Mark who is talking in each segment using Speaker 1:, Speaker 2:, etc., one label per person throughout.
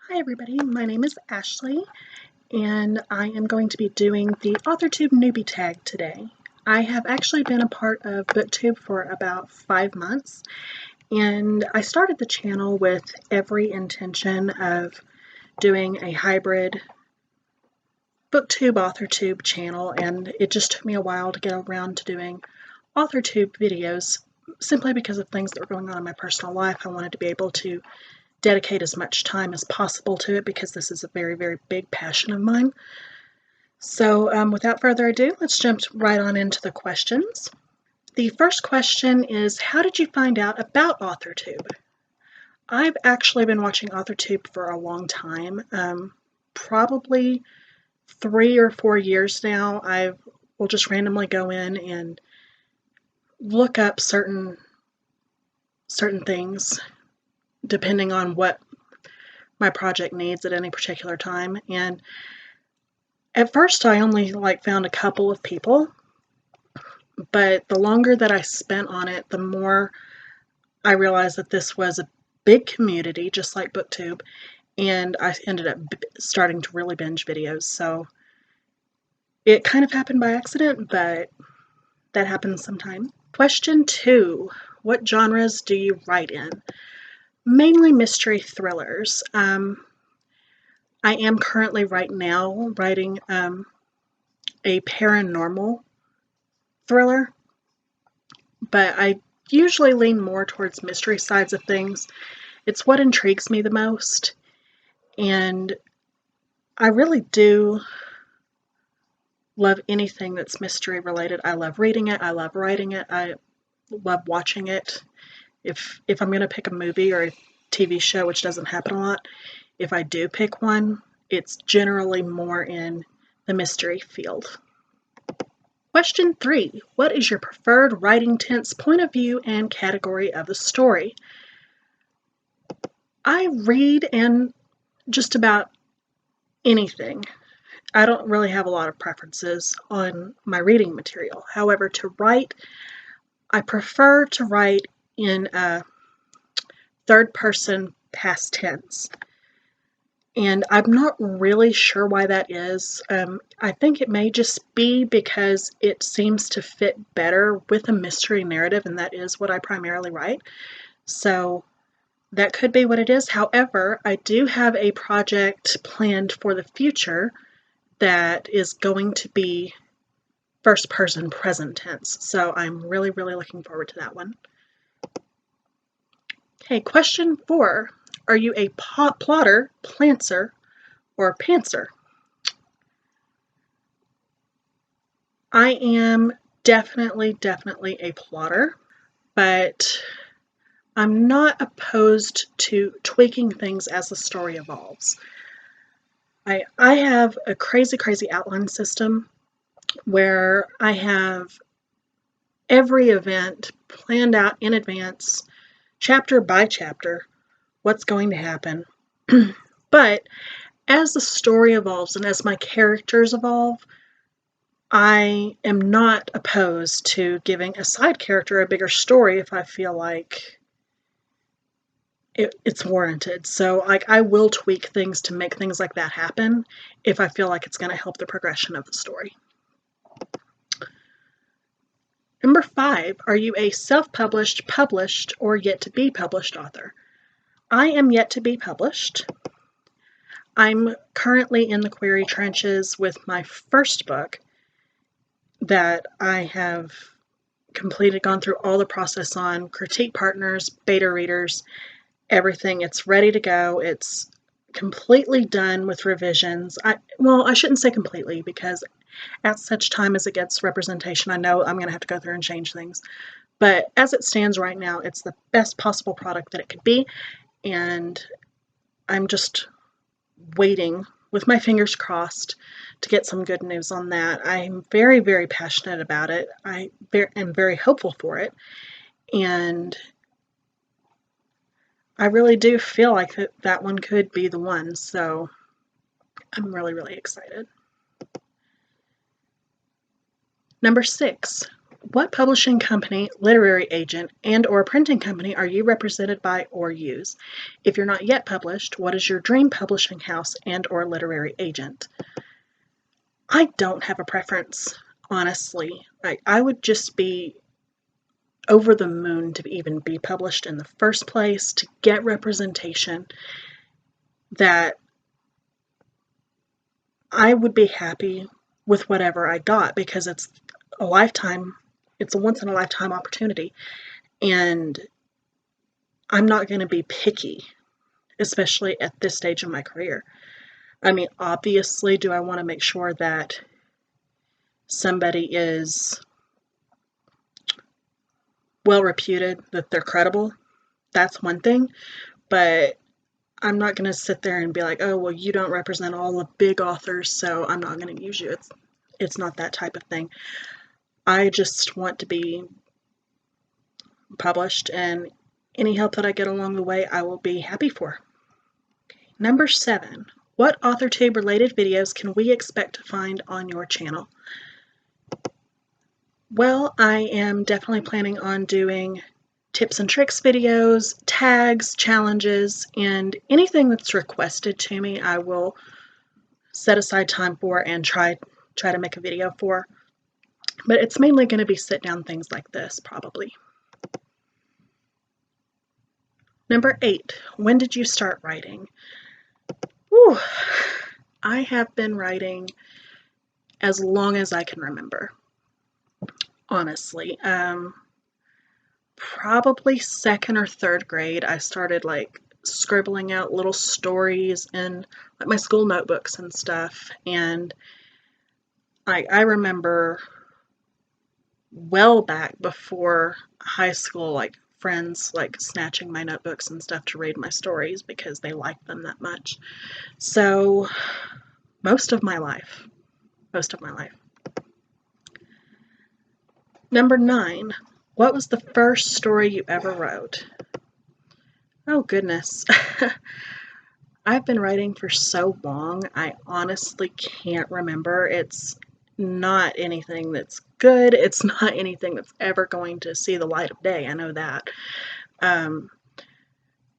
Speaker 1: Hi everybody, my name is Ashley and I am going to be doing the Authortube Newbie Tag today. I have actually been a part of BookTube for about 5 months and I started the channel with every intention of doing a hybrid BookTube Authortube channel, and it just took me a while to get around to doing Authortube videos simply because of things that were going on in my personal life. I wanted to be able to dedicate as much time as possible to it because this is a very, very big passion of mine. So without further ado, let's jump right on into the questions. The first question is, how did you find out about Authortube? I've actually been watching Authortube for a long time, probably 3 or 4 years now. I will just randomly go in and look up certain things depending on what my project needs at any particular time. And at first I only found a couple of people, but the longer that I spent on it, the more I realized that this was a big community, just like BookTube, and I ended up starting to really binge videos. So it kind of happened by accident, but that happens sometime. Question 2, what genres do you write in? Mainly mystery thrillers. I am currently right now writing a paranormal thriller, but I usually lean more towards mystery sides of things. It's what intrigues me the most, and I really do love anything that's mystery related. I love reading it, I love writing it, I love watching it. If I'm going to pick a movie or a TV show, which doesn't happen a lot, if I do pick one, it's generally more in the mystery field. Question 3, what is your preferred writing tense, point of view, and category of the story? I read in just about anything. I don't really have a lot of preferences on my reading material. However, to write, I prefer to write in a third-person past tense. And I'm not really sure why that is. I think it may just be because it seems to fit better with a mystery narrative, and that is what I primarily write. So that could be what it is. However, I do have a project planned for the future that is going to be first-person present tense. So I'm really, really looking forward to that one. Okay, question 4. Are you a plotter, plantser, or pantser? I am definitely a plotter, but I'm not opposed to tweaking things as the story evolves. I have a crazy outline system where I have every event planned out in advance, chapter by chapter, what's going to happen. But as the story evolves and as my characters evolve, I am not opposed to giving a side character a bigger story if I feel like it's warranted. So I will tweak things to make things like that happen if I feel like it's going to help the progression of the story. Number 5, are you a self-published, published, or yet to be published author? I am yet to be published. I'm currently in the query trenches with my first book that I have completed, gone through all the process on, critique partners, beta readers, everything. It's ready to go. It's completely done with revisions. I shouldn't say completely, because at such time as it gets representation, I know I'm going to have to go through and change things. But as it stands right now, it's the best possible product that it could be, and I'm just waiting with my fingers crossed to get some good news on that. I'm very, very passionate about it. I am very hopeful for it, and I really do feel like that one could be the one, so I'm really excited. Number 6, What publishing company, literary agent, and or printing company are you represented by or use? If you're not yet published, what is your dream publishing house and or literary agent? I don't have a preference, honestly. I would just be over the moon to even be published in the first place, to get representation that I would be happy with whatever I got, because it's a once in a lifetime opportunity. And I'm not going to be picky, especially at this stage of my career. I mean, obviously, do I want to make sure that somebody is well reputed, that they're credible? That's one thing. But I'm not going to sit there and be like, oh, well, you don't represent all the big authors, so I'm not going to use you. It's not that type of thing. I just want to be published, and any help that I get along the way, I will be happy for. Okay. Number 7. What Authortube related videos can we expect to find on your channel? Well, I am definitely planning on doing tips and tricks videos, tags, challenges, and anything that's requested to me, I will set aside time for and try to make a video for. But it's mainly going to be sit down things like this, probably. Number 8, when did you start writing? Whew. I have been writing as long as I can remember, honestly. Probably 2nd or 3rd grade, I started like scribbling out little stories in like my school notebooks and stuff. And I remember well back before high school, like friends like snatching my notebooks and stuff to read my stories because they liked them that much. So most of my life. Number 9, what was the first story you ever wrote? Oh goodness. I've been writing for so long, I honestly can't remember. It's not anything that's good. It's not anything that's ever going to see the light of day. I know that.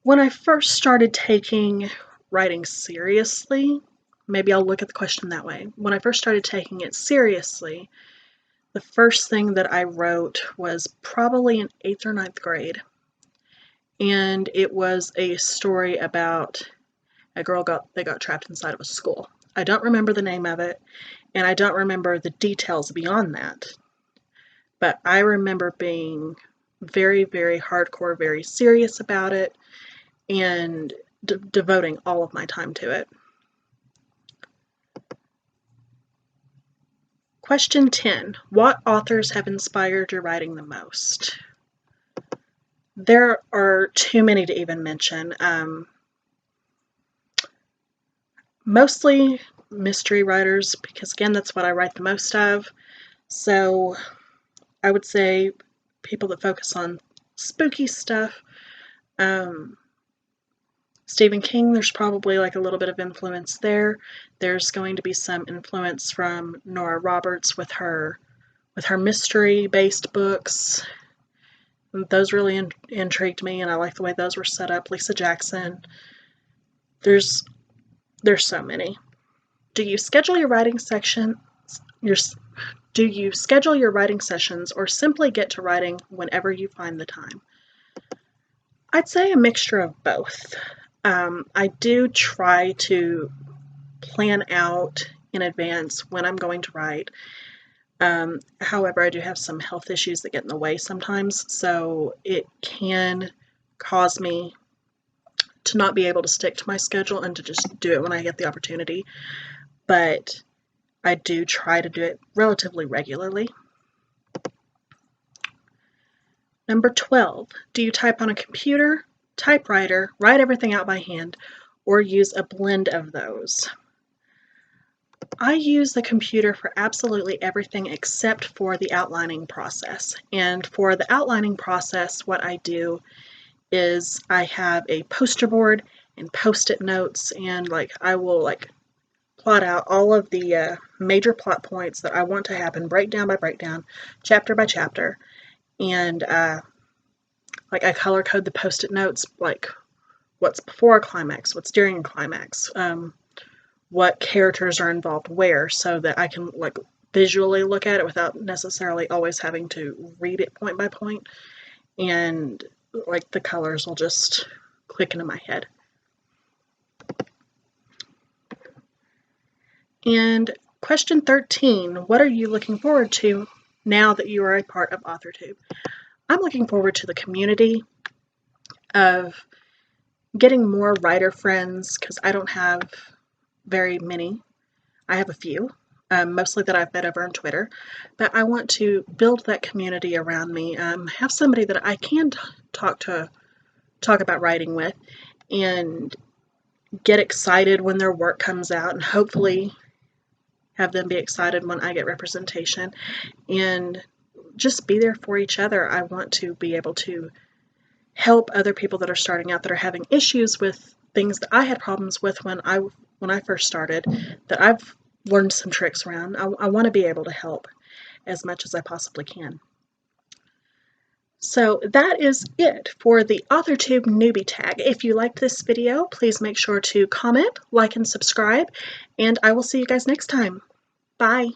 Speaker 1: When I first started taking writing seriously, maybe I'll look at the question that way. When I first started taking it seriously, the first thing that I wrote was probably in 8th or 9th grade. And it was a story about a girl that got trapped inside of a school. I don't remember the name of it, and I don't remember the details beyond that. But I remember being very, very hardcore, very serious about it, and devoting all of my time to it. Question 10. What authors have inspired your writing the most? There are too many to even mention. Mostly mystery writers, because again, that's what I write the most of. So I would say people that focus on spooky stuff. Stephen King, there's probably like a little bit of influence there. There's going to be some influence from Nora Roberts with her mystery-based books. Those really intrigued me, and I like the way those were set up. Lisa Jackson. There's so many. Do you schedule your writing sessions, or simply get to writing whenever you find the time? I'd say a mixture of both. I do try to plan out in advance when I'm going to write. However, I do have some health issues that get in the way sometimes, so it can cause me to not be able to stick to my schedule and to just do it when I get the opportunity. But I do try to do it relatively regularly. Number 12, do you type on a computer, typewriter, write everything out by hand, or use a blend of those? I use the computer for absolutely everything except for the outlining process. And for the outlining process, what I do is I have a poster board and post-it notes, and I will plot out all of the major plot points that I want to happen, breakdown by breakdown, chapter by chapter, and like I color code the post-it notes, like what's before a climax, what's during a climax, what characters are involved where, so that I can like visually look at it without necessarily always having to read it point by point, and like the colors will just click into my head. And question 13, what are you looking forward to now that you are a part of Authortube? I'm looking forward to the community, of getting more writer friends, because I don't have very many. I have a few, mostly that I've met over on Twitter, but I want to build that community around me, have somebody that I can talk about writing with, and get excited when their work comes out, and hopefully have them be excited when I get representation, and just be there for each other. I want to be able to help other people that are starting out, that are having issues with things that I had problems with when I first started, that I've learned some tricks around. I want to be able to help as much as I possibly can. So that is it for the Authortube Newbie Tag. If you liked this video, please make sure to comment, like, and subscribe, and I will see you guys next time. Bye!